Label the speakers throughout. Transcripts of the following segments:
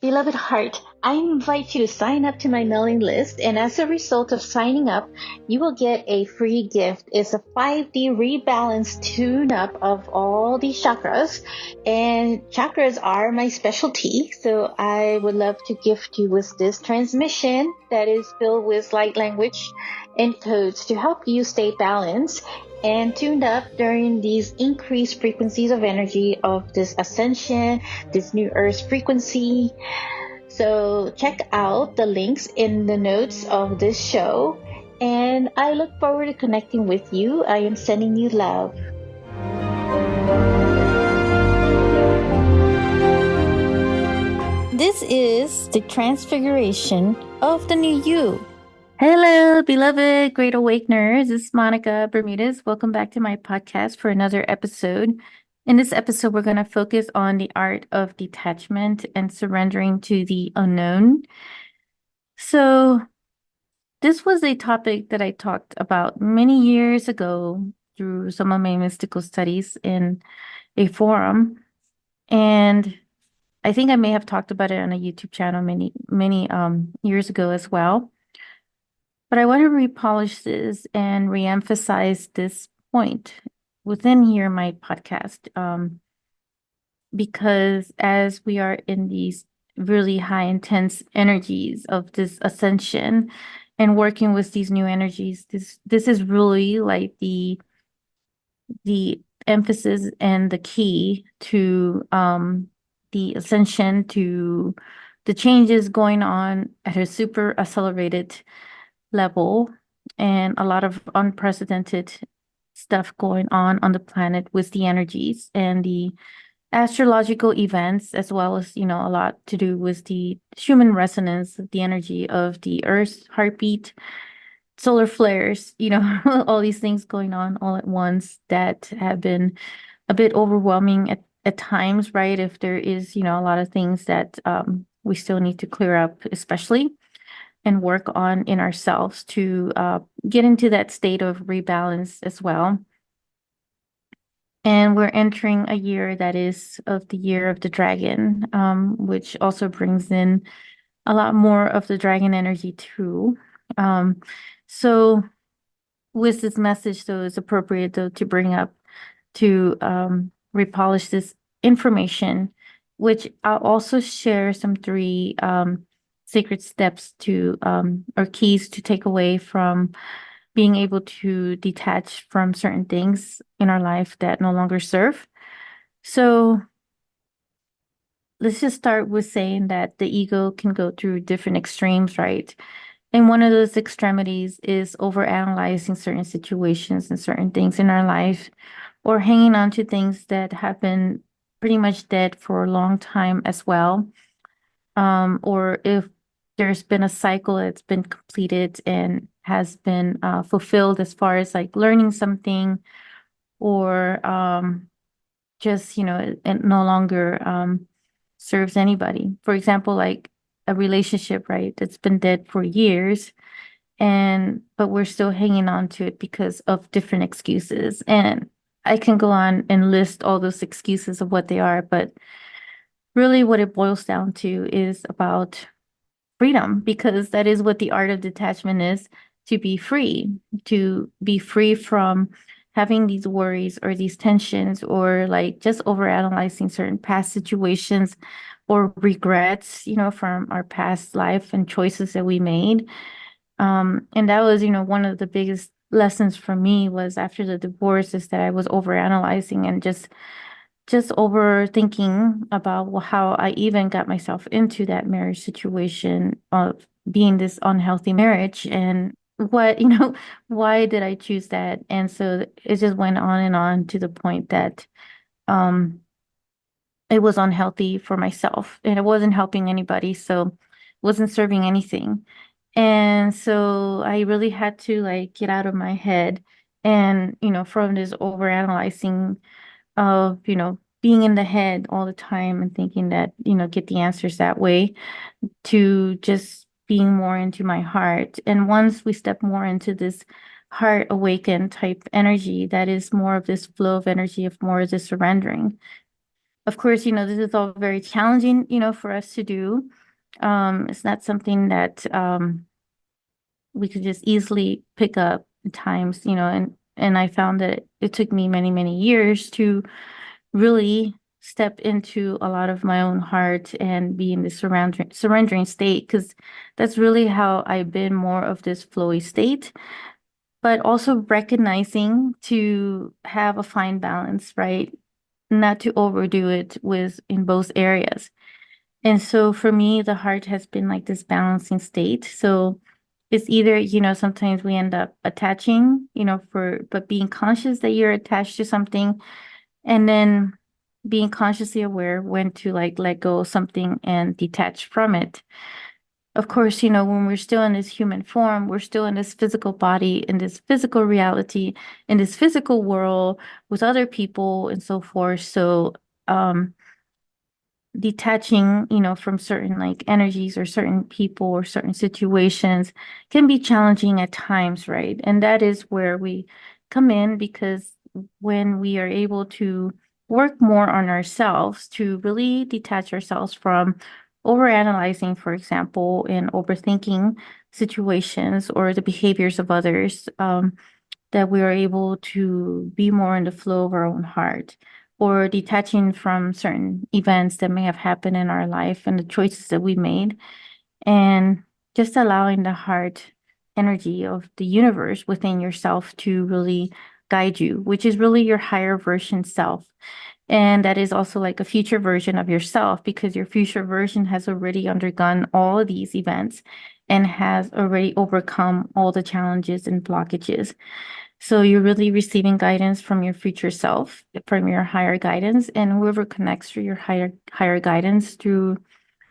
Speaker 1: Beloved heart, I invite you to sign up to my mailing list, and as a result of signing up, you will get a free gift. It's a 5D rebalance tune up of all these chakras, and chakras are my specialty. So I would love to gift you with this transmission that is filled with light language and codes to help you stay balanced and tuned up during these increased frequencies of energy of this ascension, this new earth frequency. So check out the links in the notes of this show, and I look forward to connecting with you. I am sending you love. This is the transfiguration of the new you. Hello, beloved Great Awakeners. This is Monica Bermudez. Welcome back to my podcast for another episode. In this episode, we're going to focus on the art of detachment and surrendering to the unknown. So, this was a topic that I talked about many years ago through some of my mystical studies in a forum. And I think I may have talked about it on a YouTube channel many years ago as well. But I want to repolish this and reemphasize this point within here my podcast, because as we are in these really high intense energies of this ascension and working with these new energies, this is really like the emphasis and the key to the ascension, to the changes going on at a super accelerated level, and a lot of unprecedented stuff going on the planet with the energies and the astrological events, as well as, a lot to do with the human resonance of the energy of the Earth's heartbeat, solar flares, all these things going on all at once that have been a bit overwhelming at times, right? If there is, a lot of things that we still need to clear up, especially and work on in ourselves to get into that state of rebalance as well. And we're entering a year that is of the year of the dragon, which also brings in a lot more of the dragon energy too. So with this message, though, it's appropriate though to bring up to repolish this information, which I'll also share some three sacred steps to or keys to take away from being able to detach from certain things in our life that no longer serve. So let's just start with saying that the ego can go through different extremes, right? And one of those extremities is overanalyzing certain situations and certain things in our life, or hanging on to things that have been pretty much dead for a long time as well. Or if there's been a cycle that's been completed and has been fulfilled as far as like learning something, or just, it no longer serves anybody. For example, like a relationship, right? That's been dead for years, but we're still hanging on to it because of different excuses. And I can go on and list all those excuses of what they are, but really what it boils down to is about freedom, because that is what the art of detachment is, to be free from having these worries or these tensions, or like just overanalyzing certain past situations or regrets, from our past life and choices that we made. And that was, one of the biggest lessons for me was after the divorce, is that I was overanalyzing and just overthinking about how I even got myself into that marriage situation of being this unhealthy marriage, and what, why did I choose that? And so it just went on and on to the point that it was unhealthy for myself and it wasn't helping anybody, so it wasn't serving anything. And so I really had to like get out of my head and, from this overanalyzing of, being in the head all the time and thinking that, get the answers that way, to just being more into my heart. And once we step more into this heart awakened type energy, that is more of this flow of energy, of more of this surrendering, Of course, this is all very challenging, for us to do. It's not something that we could just easily pick up at times, and I found that it took me many, many years to really step into a lot of my own heart and be in this surrendering state, because that's really how I've been more of this flowy state, but also recognizing to have a fine balance, right? Not to overdo it with in both areas. And so for me, the heart has been like this balancing state. So it's either, sometimes we end up attaching, but being conscious that you're attached to something, and then being consciously aware when to like let go of something and detach from it. Of course, when we're still in this human form, we're still in this physical body, in this physical reality, in this physical world with other people and so forth. So, detaching, from certain like energies or certain people or certain situations can be challenging at times, right? And that is where we come in, because when we are able to work more on ourselves to really detach ourselves from overanalyzing, for example, and overthinking situations or the behaviors of others, that we are able to be more in the flow of our own heart, or detaching from certain events that may have happened in our life and the choices that we made, and just allowing the heart energy of the universe within yourself to really guide you, which is really your higher version self. And that is also like a future version of yourself, because your future version has already undergone all of these events and has already overcome all the challenges and blockages. So you're really receiving guidance from your future self, from your higher guidance, and whoever connects through your higher guidance through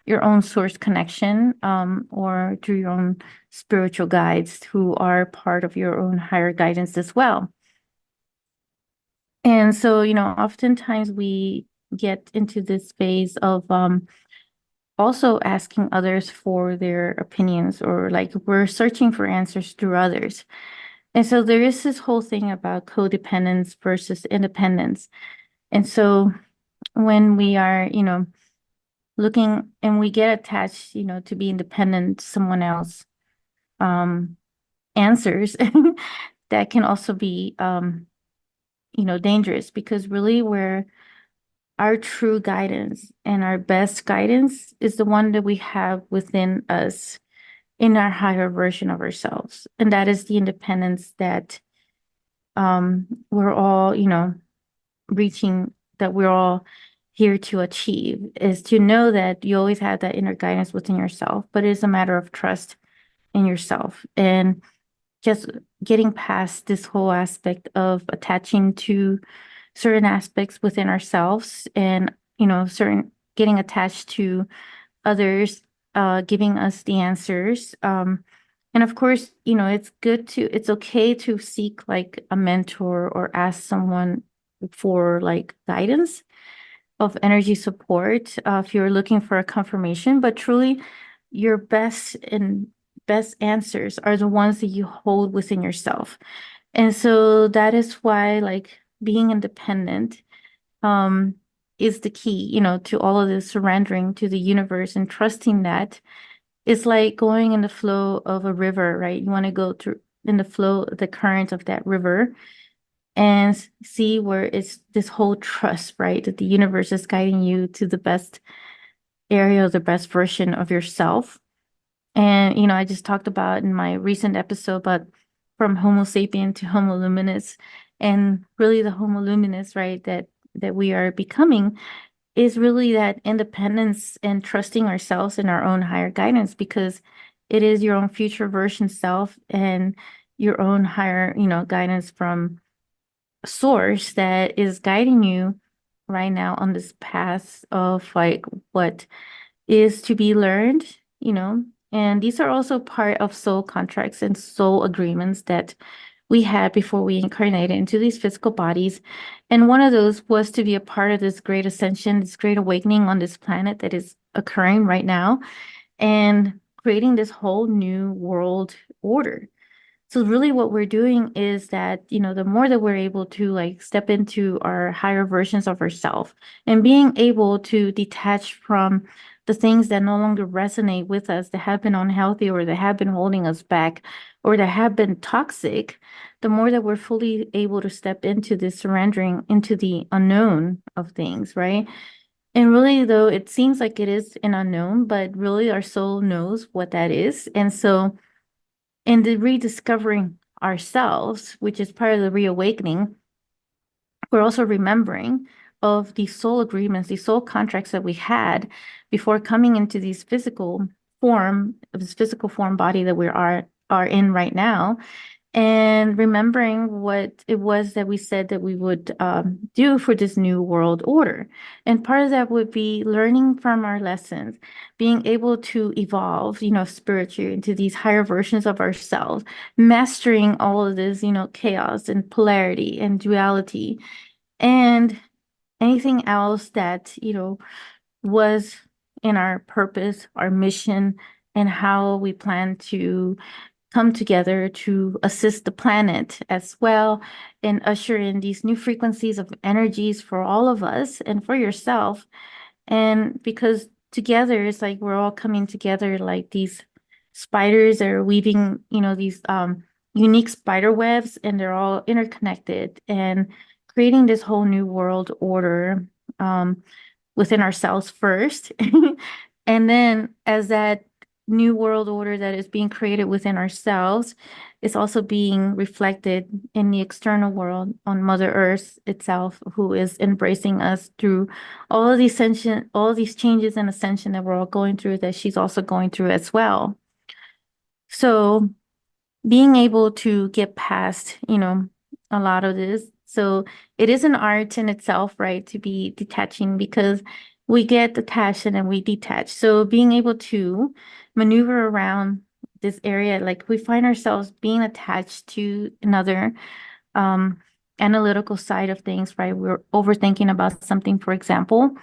Speaker 1: your own source connection, or through your own spiritual guides who are part of your own higher guidance as well. And so, oftentimes we get into this phase of also asking others for their opinions, or like we're searching for answers through others. And so there is this whole thing about codependence versus independence. And so when we are, looking and we get attached, to be independent, someone else answers, that can also be, dangerous, because really where our true guidance and our best guidance is the one that we have within us, in our higher version of ourselves. And that is the independence that we're all, reaching, that we're all here to achieve, is to know that you always have that inner guidance within yourself, but it's a matter of trust in yourself, and just getting past this whole aspect of attaching to certain aspects within ourselves, and certain getting attached to others giving us the answers. And of course, it's okay to seek like a mentor or ask someone for like guidance of energy support, if you're looking for a confirmation, but truly your best answers are the ones that you hold within yourself. And so that is why like being independent um is the key, to all of this, surrendering to the universe and trusting that it's like going in the flow of a river, right? You want to go through in the flow, the current of that river, and see where it's this whole trust, right? That the universe is guiding you to the best area, the best version of yourself. And, I just talked about in my recent episode, but from Homo sapien to Homo luminous, and really the Homo luminous, right? That we are becoming is really that independence and trusting ourselves in our own higher guidance, because it is your own future version self and your own higher, guidance from source that is guiding you right now on this path of like what is to be learned, and these are also part of soul contracts and soul agreements that we had before we incarnated into these physical bodies. And one of those was to be a part of this great ascension, this great awakening on this planet that is occurring right now, and creating this whole new world order. So really what we're doing is that, the more that we're able to like step into our higher versions of ourselves and being able to detach from the things that no longer resonate with us, that have been unhealthy or that have been holding us back or that have been toxic, the more that we're fully able to step into this surrendering into the unknown of things, right? And really, though, it seems like it is an unknown, but really our soul knows what that is. And so, in the rediscovering ourselves, which is part of the reawakening, we're also remembering of these soul agreements, these soul contracts that we had before coming into this physical form body that we are in right now, and remembering what it was that we said that we would do for this new world order. And part of that would be learning from our lessons, being able to evolve, spiritually into these higher versions of ourselves, mastering all of this, chaos and polarity and duality and anything else that, was in our purpose, our mission, and how we plan to come together to assist the planet as well and usher in these new frequencies of energies for all of us and for yourself. And because together it's like we're all coming together like these spiders that are weaving, these unique spider webs, and they're all interconnected and creating this whole new world order. Within ourselves first. And then as that new world order that is being created within ourselves is also being reflected in the external world on Mother Earth itself, who is embracing us through all of these changes and ascension that we're all going through, that she's also going through as well. So being able to get past, a lot of this. So it is an art in itself, right, to be detaching, because we get attached and then we detach. So being able to maneuver around this area, like we find ourselves being attached to another analytical side of things, right? We're overthinking about something, for example,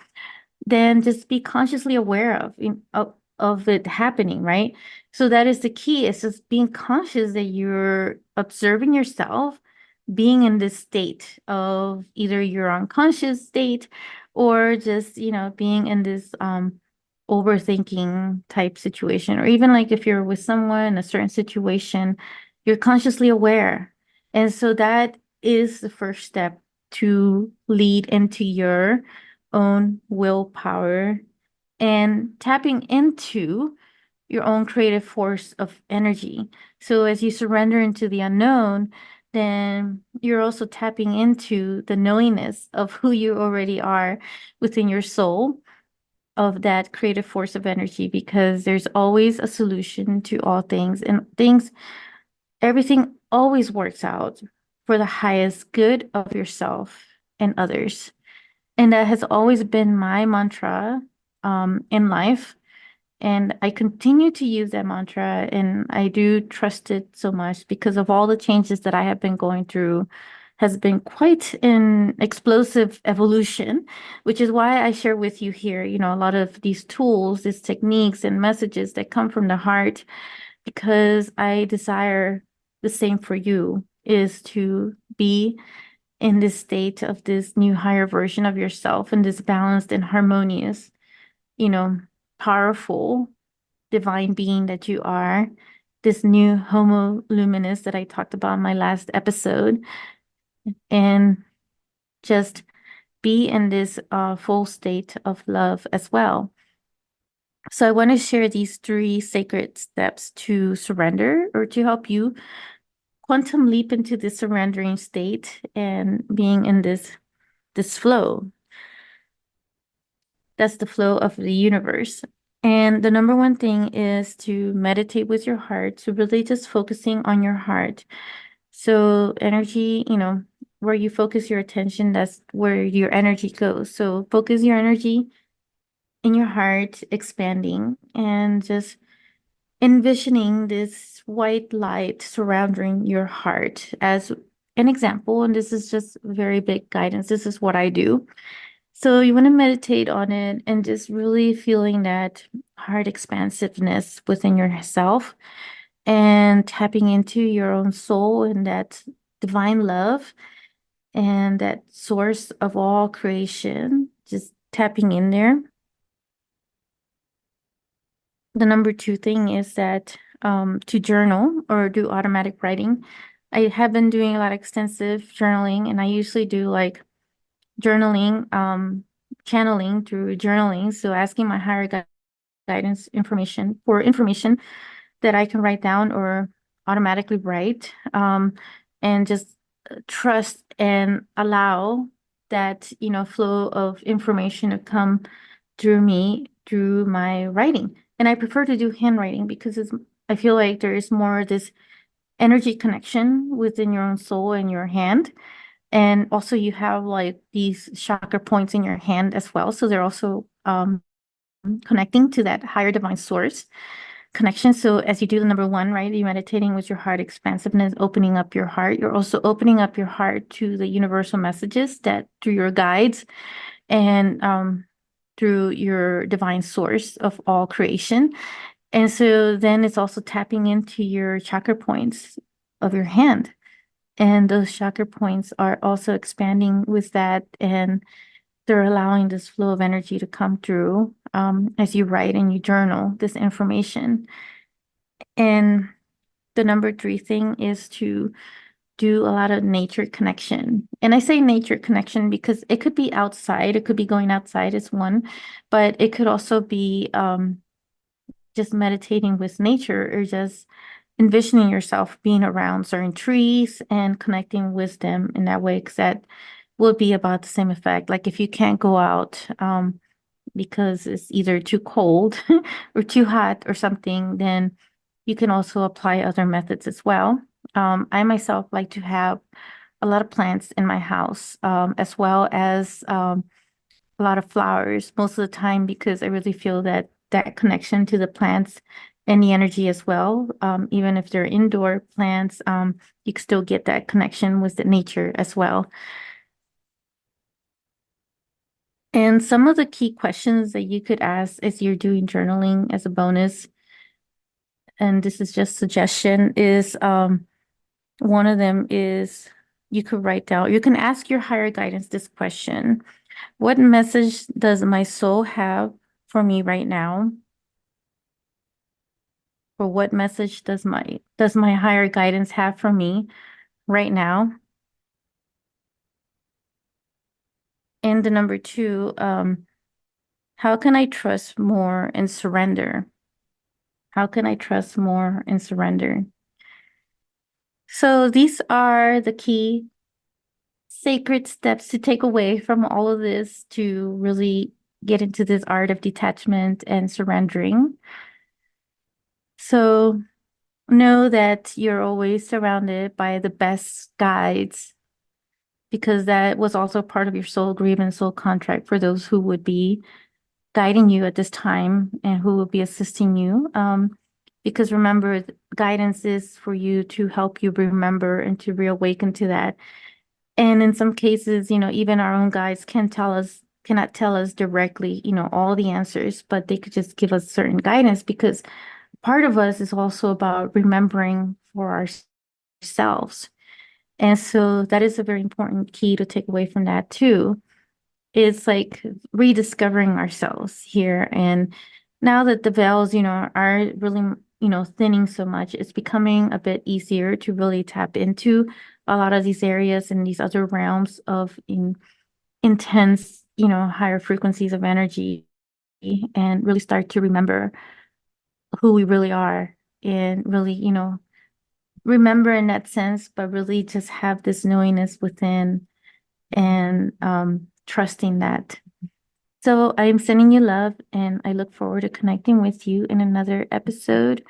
Speaker 1: then just be consciously aware of it happening, right? So that is the key. It's just being conscious that you're observing yourself, being in this state of either your unconscious state or just, being in this overthinking type situation. Or even like if you're with someone in a certain situation, you're consciously aware. And so that is the first step to lead into your own willpower and tapping into your own creative force of energy. So as you surrender into the unknown, then you're also tapping into the knowingness of who you already are within your soul, of that creative force of energy, because there's always a solution to all things, and everything always works out for the highest good of yourself and others. And that has always been my mantra in life. And I continue to use that mantra, and I do trust it so much because of all the changes that I have been going through. Has been quite an explosive evolution, which is why I share with you here, a lot of these tools, these techniques and messages that come from the heart, because I desire the same for you, is to be in this state of this new higher version of yourself, and this balanced and harmonious, you know, powerful divine being that you are, this new Homo luminous that I talked about in my last episode, and just be in this full state of love as well. So I want to share these 3 sacred steps to surrender, or to help you quantum leap into the surrendering state and being in this flow. That's the flow of the universe. And the number one thing is to meditate with your heart. So really just focusing on your heart. So energy, where you focus your attention, that's where your energy goes. So focus your energy in your heart, expanding, and just envisioning this white light surrounding your heart as an example. And this is just very big guidance. This is what I do. So you want to meditate on it and just really feeling that heart expansiveness within yourself. and tapping into your own soul and that divine love and that source of all creation, just tapping in there. The number two thing is that to journal or do automatic writing. I have been doing a lot of extensive journaling, and I usually do like journaling, channeling through journaling. So asking my higher guidance information that I can write down or automatically write, and just trust and allow that, flow of information to come through me through my writing. And I prefer to do handwriting because I feel like there is more of this energy connection within your own soul and your hand. And also you have like these chakra points in your hand as well. So they're also connecting to that higher divine source connection. So as you do the number one, right, you're meditating with your heart expansiveness, opening up your heart. You're also opening up your heart to the universal messages that through your guides and through your divine source of all creation. And so then it's also tapping into your chakra points of your hand. And those chakra points are also expanding with that. And they're allowing this flow of energy to come through as you write and you journal this information. And the number three thing is to do a lot of nature connection. And I say nature connection because it could be outside, it could be going outside is one, but it could also be just meditating with nature or just envisioning yourself being around certain trees and connecting with them in that way, because that will be about the same effect. Like if you can't go out because it's either too cold or too hot or something, then you can also apply other methods as well. I myself like to have a lot of plants in my house, as well as a lot of flowers most of the time, because I really feel that that connection to the plants and the energy as well. Even if they're indoor plants, you can still get that connection with the nature as well. And some of the key questions that you could ask as you're doing journaling as a bonus, and this is just suggestion, is one of them is you could write down, you can ask your higher guidance this question. What message does my soul have for me right now? Or what message does my higher guidance have for me right now? And the number two, how can I trust more and surrender? How can I trust more and surrender? So these are the key sacred steps to take away from all of this to really get into this art of detachment and surrendering. So know that you're always surrounded by the best guides, because that was also part of your soul agreement, soul contract for those who would be guiding you at this time and who will be assisting you. Because remember, guidance is for you to help you remember and to reawaken to that. And in some cases, even our own guides cannot tell us directly, all the answers, but they could just give us certain guidance, because part of us is also about remembering for ourselves. And so that is a very important key to take away from that too. It's like rediscovering ourselves here. And now that the veils, are really, thinning so much, it's becoming a bit easier to really tap into a lot of these areas and these other realms of intense, higher frequencies of energy, and really start to remember who we really are and really, remember in that sense, but really just have this knowingness within and trusting that. So I'm sending you love, and I look forward to connecting with you in another episode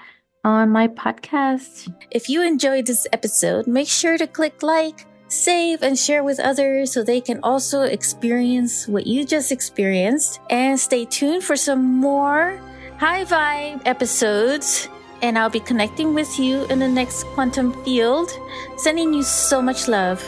Speaker 1: on my podcast.
Speaker 2: If you enjoyed this episode, make sure to click like, save, and share with others so they can also experience what you just experienced. And stay tuned for some more high vibe episodes. And I'll be connecting with you in the next quantum field. Sending you so much love.